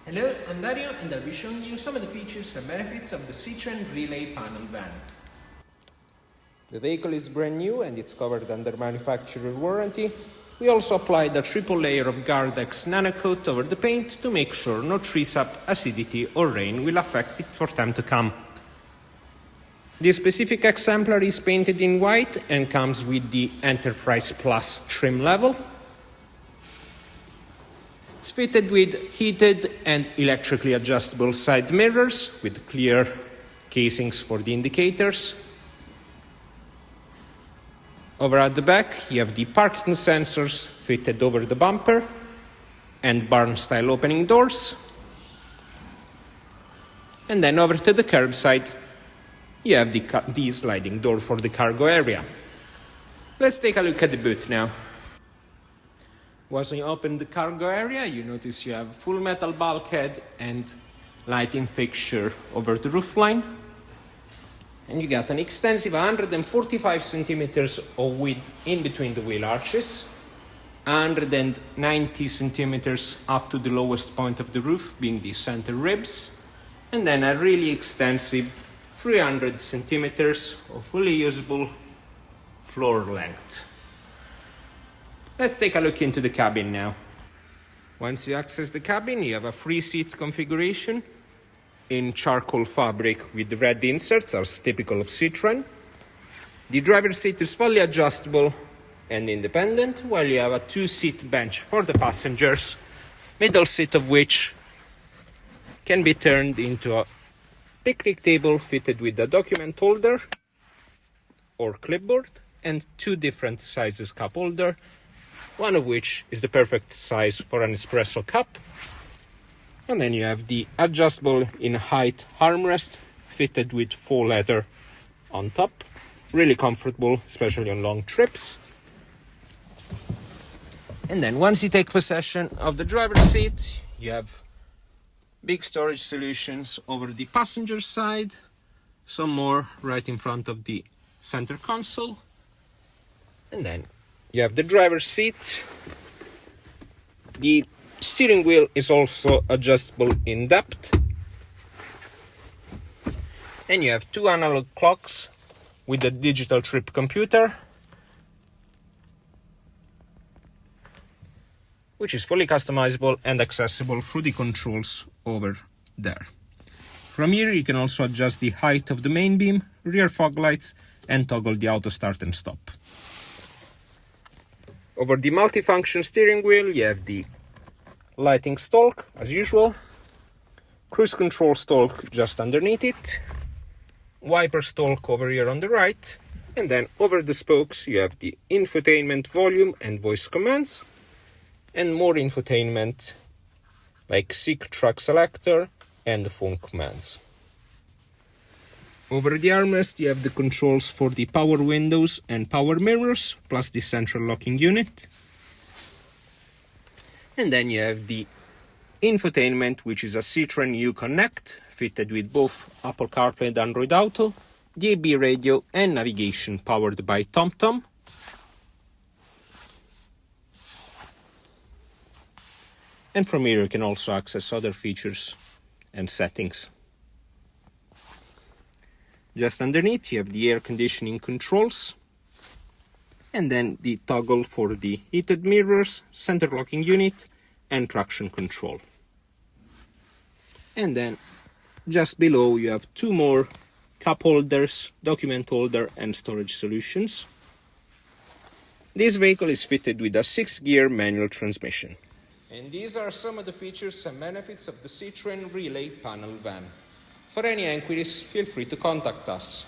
Hello, I'm Dario and I'll be showing you some of the features and benefits of the Citroen Relay panel van. The vehicle is brand new and it's covered under manufacturer warranty. We also applied a triple layer of Gardex nano coat over the paint to make sure no tree sap, acidity or rain will affect it for time to come. This specific exemplar is painted in white and comes with the Enterprise Plus trim level. It's fitted with heated and electrically adjustable side mirrors with clear casings for the indicators. Over at the back, you have the parking sensors fitted over the bumper and barn-style opening doors. And then over to the curbside, you have the sliding door for the cargo area. Let's take a look at the boot now. Once you open the cargo area, you notice you have full metal bulkhead and lighting fixture over the roofline. And you got an extensive 145 centimeters of width in between the wheel arches, 190 centimeters up to the lowest point of the roof, being the center ribs, and then a really extensive 300 centimeters of fully usable floor length. Let's take a look into the cabin now. Once you access the cabin, you have a 3-seat configuration in charcoal fabric with red inserts, as typical of Citroen. The driver's seat is fully adjustable and independent, while you have a 2-seat bench for the passengers, middle seat of which can be turned into a picnic table fitted with a document holder or clipboard and 2 different sizes cup holder, one of which is the perfect size for an espresso cup. And then you have the adjustable in height armrest fitted with faux leather on top. Really comfortable, especially on long trips. And then once you take possession of the driver's seat, you have big storage solutions over the passenger side, some more right in front of the center console, and then you have the driver's seat. The steering wheel is also adjustable in depth, and you have 2 analog clocks with a digital trip computer, which is fully customizable and accessible through the controls over there. From here you can also adjust the height of the main beam, rear fog lights, and toggle the auto start and stop. Over the multifunction steering wheel you have the lighting stalk as usual, cruise control stalk just underneath it, wiper stalk over here on the right, and then over the spokes you have the infotainment volume and voice commands, and more infotainment like seek track selector and the phone commands. Over the armrest you have the controls for the power windows and power mirrors, plus the central locking unit. And then you have the infotainment, which is a Citroen Uconnect, fitted with both Apple Carplay and Android Auto, DAB radio and navigation powered by TomTom. And from here you can also access other features and settings. Just underneath you have the air conditioning controls, and then the toggle for the heated mirrors, center locking unit and traction control. And then just below you have 2 more cup holders, document holder and storage solutions. This vehicle is fitted with a 6-gear manual transmission. And these are some of the features and benefits of the Citroen Relay panel van. For any inquiries, feel free to contact us.